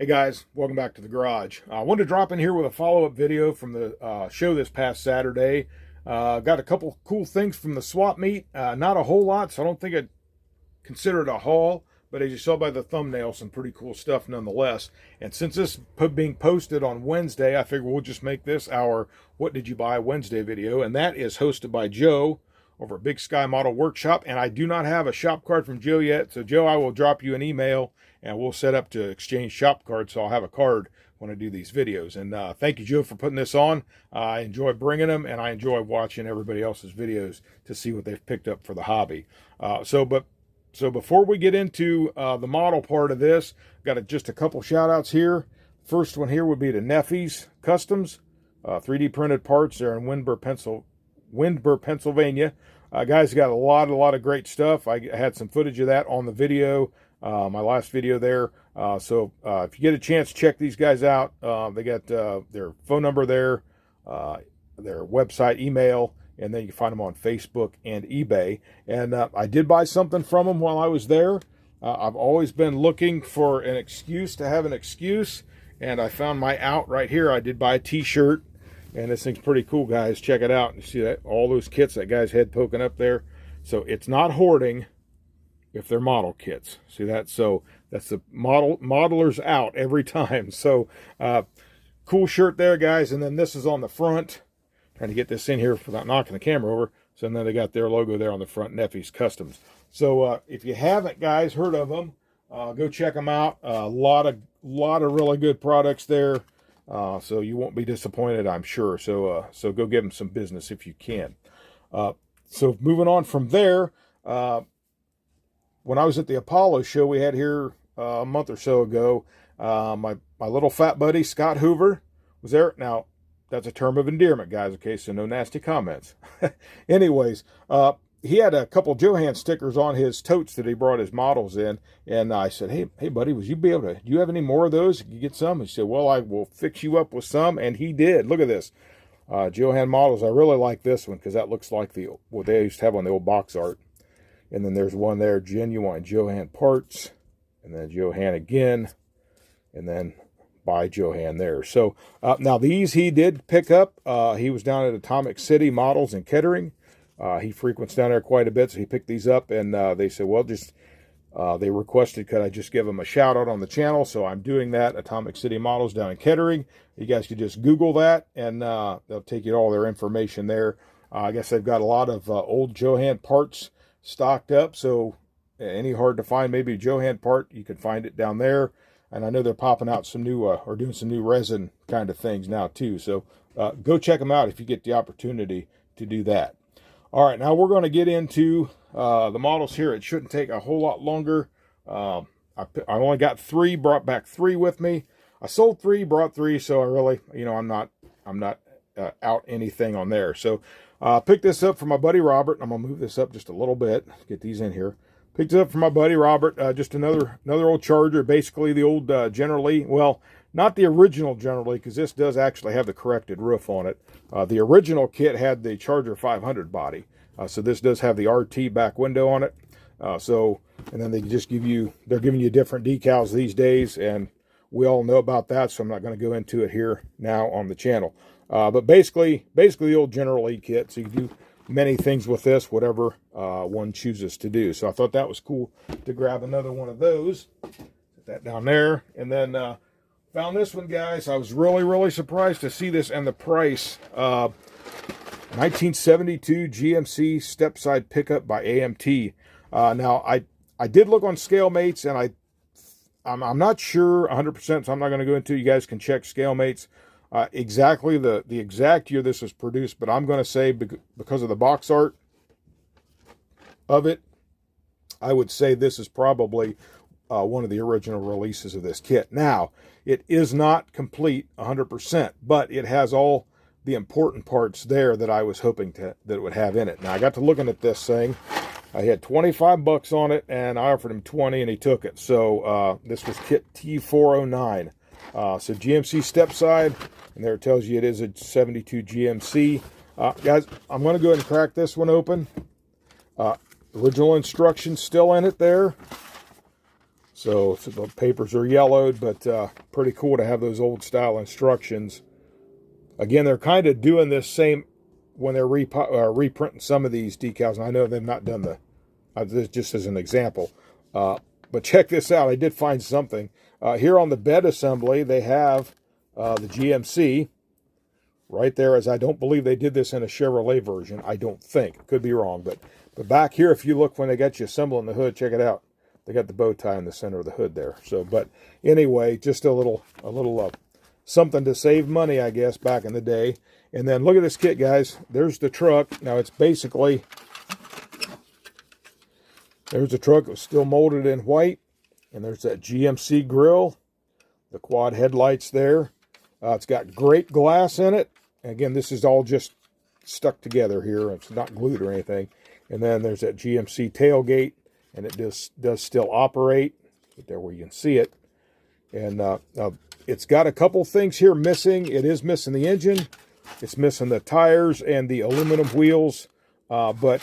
Hey guys, welcome back to the garage. I wanted to drop in here with a follow-up video from the show this past Saturday. Got a couple cool things from the swap meet. Not a whole lot, so I don't think I'd consider it a haul, but as you saw by the thumbnail, some pretty cool stuff nonetheless. And since this being posted on Wednesday, I figured we'll just make this our What Did You Buy Wednesday video, and that is hosted by Joe over at Big Sky Model Workshop. And I do not have a shop card from Joe yet, so Joe, I will drop you an email and we'll set up to exchange shop cards, so I'll have a card when I do these videos. And thank you, Joe, for putting this on. I enjoy bringing them, and I enjoy watching everybody else's videos to see what they've picked up for the hobby. So before we get into the model part of this, got just a couple shout outs here. First one here would be to Neffy's Customs, 3D printed parts. They're in Windber, Pennsylvania. Guys got a lot of great stuff. I had some footage of that on the video, my last video there. So if you get a chance, check these guys out. They got their phone number there, their website, email, and then you can find them on Facebook and eBay. And I did buy something from them while I was there. I've always been looking for an excuse to have an excuse, and I found my out right here. I did buy a t-shirt, and this thing's pretty cool, guys. Check it out. You see that? All those kits, that guy's head poking up there. So it's not hoarding if they're model kits. See that? So that's the modeler's out every time. So cool shirt there, guys. And then this is on the front. Trying to get this in here without knocking the camera over. So then they got their logo there on the front, Neffy's Customs. So if you haven't, guys, heard of them, go check them out. A lot of really good products there. So you won't be disappointed, I'm sure. So go give them some business if you can. So moving on from there, when I was at the Apollo show we had here a month or so ago, my little fat buddy Scott Hoover was there. Now, that's a term of endearment, guys, okay, so no nasty comments. Anyways, he had a couple Johan stickers on his totes that he brought his models in, and I said, hey buddy, would you be able to, do you have any more of those? Can you get some? He said, well, I will fix you up with some, and he did. Look at this. Johan models. I really like this one because that looks like what they used to have on the old box art. And then there's one there, genuine Johan parts, and then Johan again, and then by Johan there. So now these he did pick up. He was down at Atomic City Models in Kettering. He frequents down there quite a bit, so he picked these up, and they said, well, they requested could I just give them a shout out on the channel, so I'm doing that. Atomic City Models down in Kettering. You guys could just Google that, and they'll take you to all their information there. I guess they've got a lot of old Johan parts stocked up, so any hard to find maybe Johan part, you can find it down there. And I know they're popping out some new or doing some new resin kind of things now too, so go check them out if you get the opportunity to do that. All right, now we're going to get into the models here. It shouldn't take a whole lot longer. I only got 3, brought back 3 with me. I sold 3, brought 3, so I really, I'm not out anything on there. So picked this up from my buddy Robert. I'm gonna move this up just a little bit, get these in here. Picked it up from my buddy Robert, just another old Charger, basically the old General Lee. Well, not the original General Lee, because this does actually have the corrected roof on it. The original kit had the Charger 500 body, so this does have the RT back window on it. And then they just they're giving you different decals these days, and we all know about that, so I'm not going to go into it here now on the channel. But basically the old General Lee kit, so you can do many things with this, whatever one chooses to do. So I thought that was cool to grab another one of those. Put that down there. And then found this one, guys. I was really surprised to see this and the price. 1972 GMC Stepside pickup by AMT. Now, I did look on ScaleMates, and I'm not sure 100%, so I'm not going to go into it. You guys can check ScaleMates. Exactly the exact year this was produced, but I'm going to say because of the box art of it, I would say this is probably one of the original releases of this kit. Now, it is not complete 100%, but it has all the important parts there that I was hoping that it would have in it. Now, I got to looking at this thing. I had 25 bucks on it, and I offered him 20, and he took it. So this was kit T409. So GMC Stepside, and there it tells you it is a 72 GMC. Guys, I'm going to go ahead and crack this one open. Original instructions still in it there. So the papers are yellowed, but pretty cool to have those old style instructions. Again, they're kind of doing this same when they're reprinting some of these decals. And I know they've not done this just as an example. But check this out. I did find something. Here on the bed assembly, they have the GMC right there, as I don't believe they did this in a Chevrolet version. I don't think. Could be wrong. But back here, if you look when they got you assembling the hood, check it out. They got the bow tie in the center of the hood there. So, but anyway, just a little something to save money, I guess, back in the day. And then look at this kit, guys. There's the truck. Now, it's basically, there's the truck. It was still molded in white. And there's that GMC grill, the quad headlights there. It's got great glass in it. Again, this is all just stuck together here. It's not glued or anything. And then there's that GMC tailgate, and it does still operate. Right there where you can see it. And it's got a couple things here missing. It is missing the engine. It's missing the tires and the aluminum wheels. But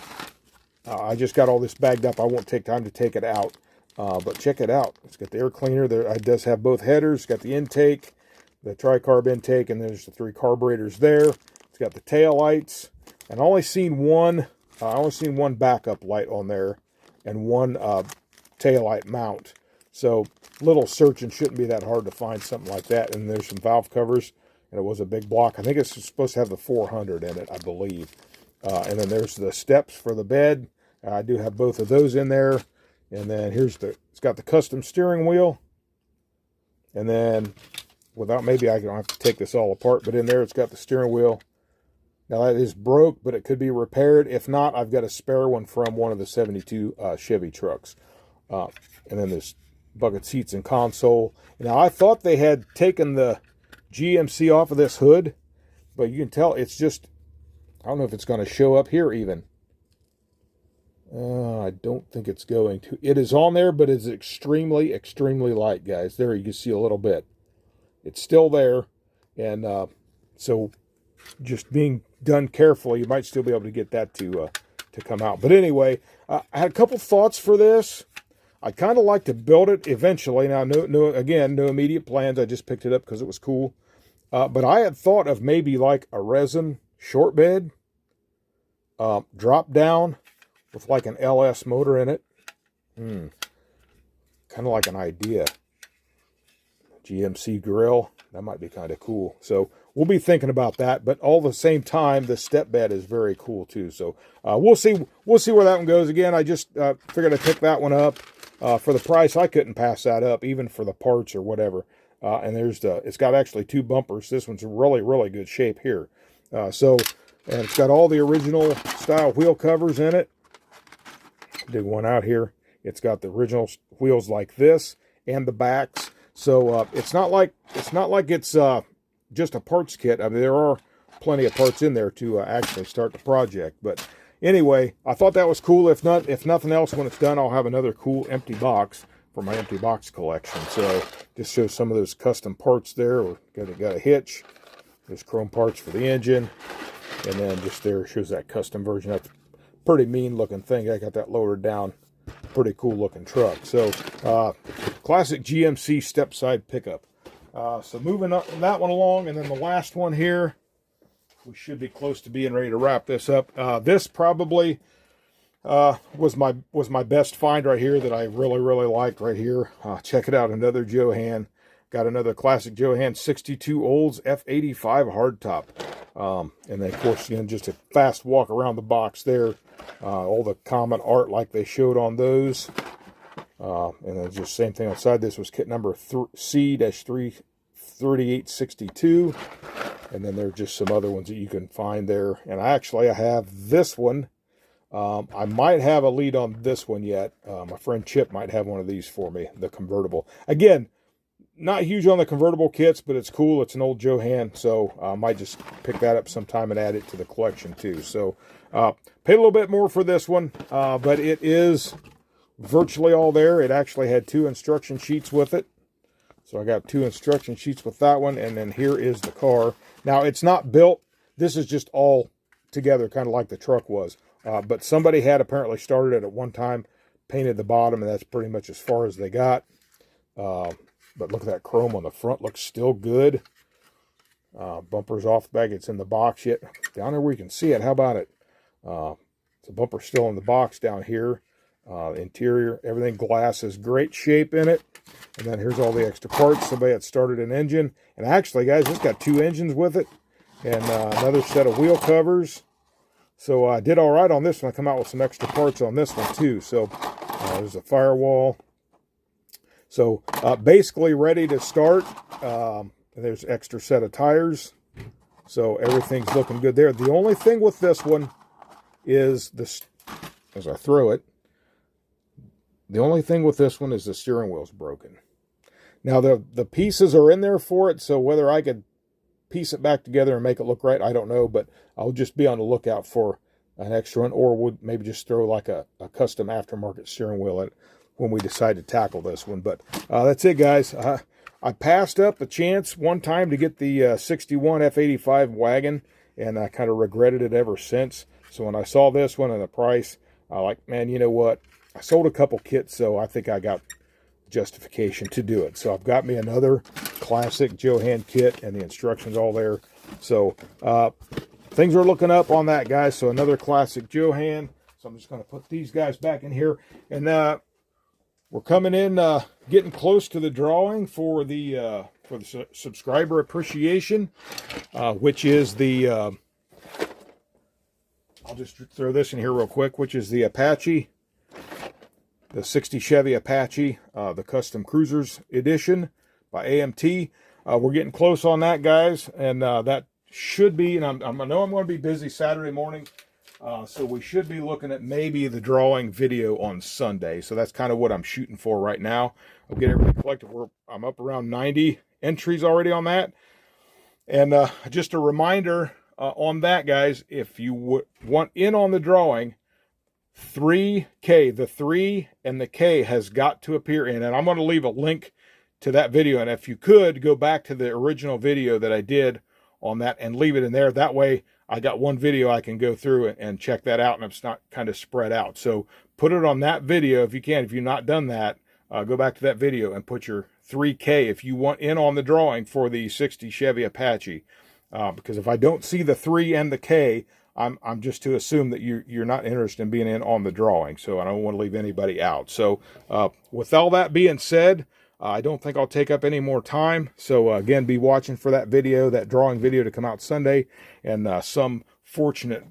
I just got all this bagged up. I won't take time to take it out. But check it out. It's got the air cleaner. There, it does have both headers. It's got the intake, the tri-carb intake, and there's the 3 carburetors there. It's got the tail lights. And I only seen one backup light on there and one tail light mount. So little searching shouldn't be that hard to find something like that. And there's some valve covers, and it was a big block. I think it's supposed to have the 400 in it, I believe. And then there's the steps for the bed. I do have both of those in there. And then here's it's got the custom steering wheel. And then maybe I don't have to take this all apart, but in there it's got the steering wheel. Now that is broke, but it could be repaired. If not, I've got a spare one from one of the 72 Chevy trucks. And then there's bucket seats and console. Now I thought they had taken the GMC off of this hood, but you can tell it's just, I don't know if it's going to show up here even. I don't think it's going to. It is on there, but it's extremely, extremely light, guys. There you can see a little bit. It's still there. And so just being done carefully, you might still be able to get that to come out. But anyway, I had a couple thoughts for this. I'd kind of like to build it eventually. Now, no immediate plans. I just picked it up because it was cool. But I had thought of maybe like a resin short bed, drop down, with like an LS motor in it. Kind of like an idea. GMC grill. That might be kind of cool. So we'll be thinking about that. But all the same time, the step bed is very cool too. So we'll see where that one goes. Again, I just figured I'd pick that one up. For the price, I couldn't pass that up, even for the parts or whatever. And it's got actually 2 bumpers. This one's in really, really good shape here. And it's got all the original style wheel covers in it. Dig one out here. It's got the original wheels like this and the backs. So it's not like it's just a parts kit. I mean, there are plenty of parts in there to actually start the project. But anyway, I thought that was cool. If nothing else, when it's done, I'll have another cool empty box for my empty box collection. So just shows some of those custom parts there. We've got a hitch. There's chrome parts for the engine, and then just there shows that custom version. That's pretty mean looking thing. I got that lowered down. Pretty cool looking truck. So classic GMC Stepside pickup. So moving up that one along, and then the last one here, we should be close to being ready to wrap this up. This probably was my best find right here that I really, really liked right here. Check it out, another Johan. Got another classic Johan 62 Olds F85 hardtop. And then of course, just a fast walk around the box there. All the common art like they showed on those. And then just same thing outside. This was kit number C-3862. And then there are just some other ones that you can find there. And I have this one. I might have a lead on this one yet. My friend Chip might have one of these for me, the convertible. Again, not huge on the convertible kits, but it's cool. It's an old Johan, so I might just pick that up sometime and add it to the collection too. So paid a little bit more for this one, but it is virtually all there. It actually had 2 instruction sheets with it. So I got 2 instruction sheets with that one, and then here is the car. Now, it's not built. This is just all together, kind of like the truck was. But somebody had apparently started it at one time, painted the bottom, and that's pretty much as far as they got. But look at that chrome on the front, looks still good. Bumper's off the back, it's in the box yet. Down there where you can see it, how about it? The bumper's still in the box down here. Interior, everything glass is great shape in it. And then here's all the extra parts. Somebody had started an engine. And actually, guys, it's got 2 engines with it. And another set of wheel covers. So I did all right on this one. I come out with some extra parts on this one too. So there's a firewall. So basically ready to start. There's extra set of tires. So everything's looking good there. The only thing with this one is this, as I throw it, the only thing with this one is the steering wheel's broken. Now the pieces are in there for it, so whether I could piece it back together and make it look right, I don't know, but I'll just be on the lookout for an extra one, or would maybe just throw like a custom aftermarket steering wheel in it when we decide to tackle this one. But that's it, guys. I passed up a chance one time to get the 61 F85 wagon, and I kind of regretted it ever since. So when I saw this one and the price, I like, man, you know what? I sold a couple kits, so I think I got justification to do it. So I've got me another classic Johan kit, and the instructions all there. So things are looking up on that, guys. So another classic Johan. So I'm just going to put these guys back in here, and we're coming in, getting close to the drawing for the subscriber appreciation, which is the I'll just throw this in here real quick, which is the Apache. The 60 Chevy Apache, the Custom Cruisers Edition by AMT. We're getting close on that, guys, and that should be, and I know I'm going to be busy Saturday morning, so we should be looking at maybe the drawing video on Sunday. So that's kind of what I'm shooting for right now. I'll get everything collected. I'm up around 90 entries already on that. And just a reminder on that, guys, if you want in on the drawing, 3K, the 3 and the K has got to appear in, and I'm going to leave a link to that video, and if you could go back to the original video that I did on that and leave it in there, that way I got one video I can go through and check that out, and it's not kind of spread out. So put it on that video if you can. If you've not done that, go back to that video and put your 3K if you want in on the drawing for the 60 Chevy Apache, because if I don't see the 3 and the K, I'm just to assume that you're not interested in being in on the drawing. So I don't want to leave anybody out. So with all that being said, I don't think I'll take up any more time. So again, be watching for that video, that drawing video to come out Sunday, and some fortunate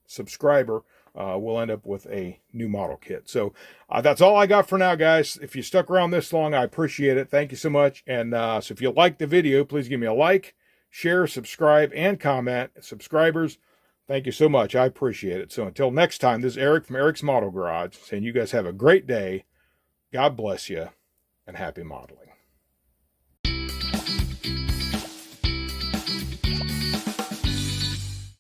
subscriber will end up with a new model kit. So that's all I got for now, guys. If you stuck around this long, I appreciate it. Thank you so much. And so if you liked the video, please give me a like, share, subscribe, and comment. Subscribers, thank you so much. I appreciate it. So until next time, this is Eric from Eric's Model Garage saying you guys have a great day. God bless you, and happy modeling.